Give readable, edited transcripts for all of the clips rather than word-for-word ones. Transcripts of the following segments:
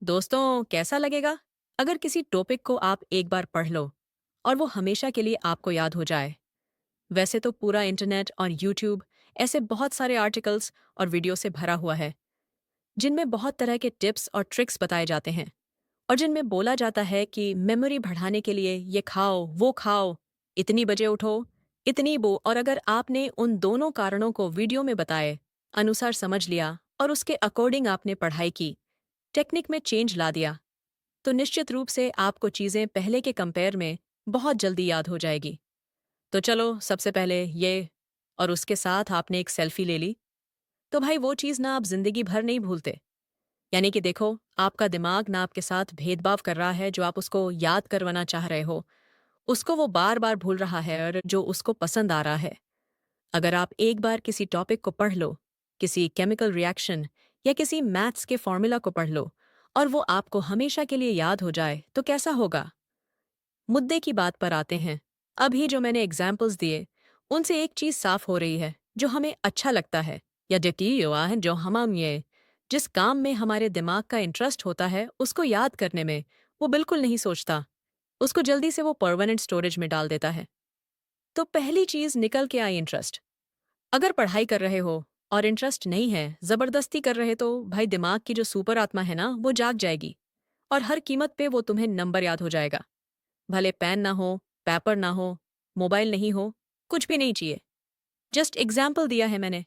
दोस्तों, कैसा लगेगा अगर किसी टॉपिक को आप एक बार पढ़ लो और वो हमेशा के लिए आपको याद हो जाए। वैसे तो पूरा इंटरनेट और यूट्यूब ऐसे बहुत सारे आर्टिकल्स और वीडियो से भरा हुआ है जिनमें बहुत तरह के टिप्स और ट्रिक्स बताए जाते हैं और जिनमें बोला जाता है कि मेमोरी बढ़ाने के लिए ये खाओ वो खाओ, इतनी बजे उठो, इतनी बो। और अगर आपने उन दोनों कारणों को वीडियो में बताए अनुसार समझ लिया और उसके अकॉर्डिंग आपने पढ़ाई की, टेक्निक में चेंज ला दिया, तो निश्चित रूप से आपको चीज़ें पहले के कंपेयर में बहुत जल्दी याद हो जाएगी। तो चलो सबसे पहले ये, और उसके साथ आपने एक सेल्फी ले ली, तो भाई वो चीज़ ना आप ज़िंदगी भर नहीं भूलते। यानी कि देखो, आपका दिमाग ना आपके साथ भेदभाव कर रहा है, जो आप उसको याद करवाना चाह रहे हो, उसको वो बार-बार भूल रहा है और जो उसको पसंद आ रहा है। अगर आप एक बार किसी टॉपिक को पढ़ लो, किसी केमिकल रिएक्शन या किसी मैथ्स के फॉर्मूला को पढ़ लो और वो आपको हमेशा के लिए याद हो जाए, तो कैसा होगा? मुद्दे की बात पर आते हैं। अभी जो मैंने एग्जाम्पल्स दिए, उनसे एक चीज़ साफ हो रही है, जो हमें अच्छा लगता है या यकीन हुआ है, जो हम ये जिस काम में हमारे दिमाग का इंटरेस्ट होता है उसको याद करने में, वो बिल्कुल नहीं सोचता। उसको जल्दी से वो परमानेंट स्टोरेज में डाल देता है। तो पहली चीज़ निकल के आई, इंटरेस्ट। अगर पढ़ाई कर रहे हो और इंटरेस्ट नहीं है, जबरदस्ती कर रहे, तो भाई दिमाग की जो सुपर आत्मा है ना, वो जाग जाएगी और हर कीमत पे वो तुम्हें नंबर याद हो जाएगा। भले पेन ना हो, पेपर ना हो, मोबाइल नहीं हो, कुछ भी नहीं चाहिए। जस्ट एग्जाम्पल दिया है मैंने।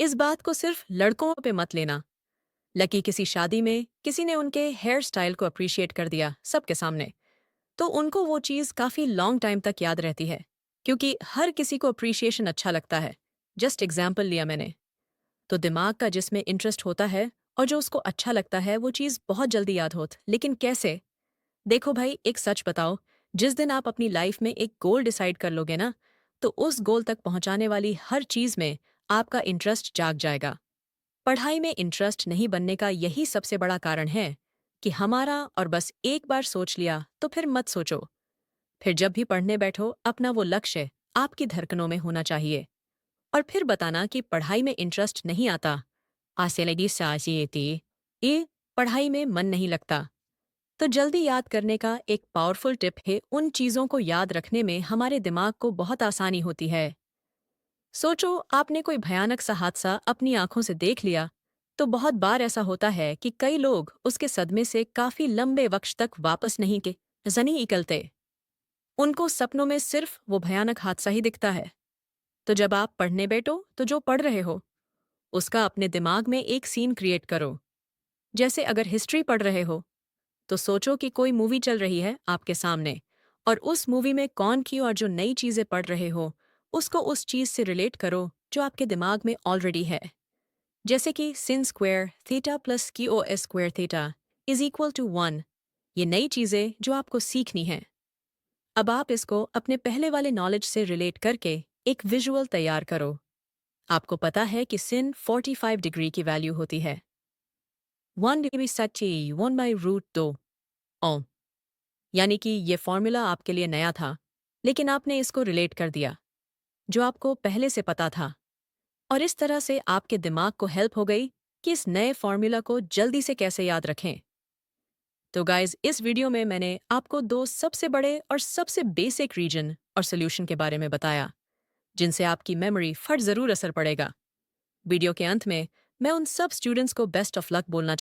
इस बात को सिर्फ लड़कों पे मत लेना। लकी किसी शादी में किसी ने उनके हेयर स्टाइल को अप्रिशिएट कर दिया सबके सामने, तो उनको वो चीज़ काफ़ी लॉन्ग टाइम तक याद रहती है, क्योंकि हर किसी को अप्रिशिएशन अच्छा लगता है। जस्ट एग्जाम्पल लिया मैंने। तो दिमाग का जिसमें इंटरेस्ट होता है और जो उसको अच्छा लगता है, वो चीज़ बहुत जल्दी याद होती। लेकिन कैसे? देखो भाई, एक सच बताओ, जिस दिन आप अपनी लाइफ में एक गोल डिसाइड कर लोगे ना, तो उस गोल तक पहुंचाने वाली हर चीज़ में आपका इंटरेस्ट जाग जाएगा। पढ़ाई में इंटरेस्ट नहीं बनने का यही सबसे बड़ा कारण है कि हमारा और बस एक बार सोच लिया तो फिर मत सोचो। फिर जब भी पढ़ने बैठो, अपना वो लक्ष्य आपकी धड़कनों में होना चाहिए। और फिर बताना कि पढ़ाई में इंटरेस्ट नहीं आता। आसे लगी साजी थी, ये पढ़ाई में मन नहीं लगता। तो जल्दी याद करने का एक पावरफुल टिप है, उन चीज़ों को याद रखने में हमारे दिमाग को बहुत आसानी होती है। सोचो, आपने कोई भयानक सा हादसा अपनी आंखों से देख लिया, तो बहुत बार ऐसा होता है कि कई लोग उसके सदमे से काफी लंबे वक्त तक वापस नहीं के जनी निकलते। उनको सपनों में सिर्फ वो भयानक हादसा ही दिखता है। तो जब आप पढ़ने बैठो, तो जो पढ़ रहे हो उसका अपने दिमाग में एक सीन क्रिएट करो। जैसे अगर हिस्ट्री पढ़ रहे हो, तो सोचो कि कोई मूवी चल रही है आपके सामने और उस मूवी में कौन की और जो नई चीजें पढ़ रहे हो, उसको उस चीज से रिलेट करो जो आपके दिमाग में ऑलरेडी है। जैसे कि सिन स्क्वायर थीटा प्लस की O S square theta is equal to 1। ये नई चीजें जो आपको सीखनी है। अब आप इसको अपने पहले वाले नॉलेज से रिलेट करके एक विजुअल तैयार करो। आपको पता है कि सिन 45 डिग्री की वैल्यू होती है। 1 डिग्री सच्ची 1/√2 ओम। यानी कि ये फॉर्मूला आपके लिए नया था, लेकिन आपने इसको रिलेट कर दिया जो आपको पहले से पता था। और इस तरह से आपके दिमाग को हेल्प हो गई कि इस नए फॉर्मूला को जल्दी से कैसे याद रखें। तो गाइज, इस वीडियो में मैंने आपको दो सबसे बड़े और सबसे बेसिक रीजन और सोल्यूशन के बारे में बताया, जिनसे आपकी मेमोरी फट जरूर असर पड़ेगा। वीडियो के अंत में मैं उन सब स्टूडेंट्स को बेस्ट ऑफ लक बोलना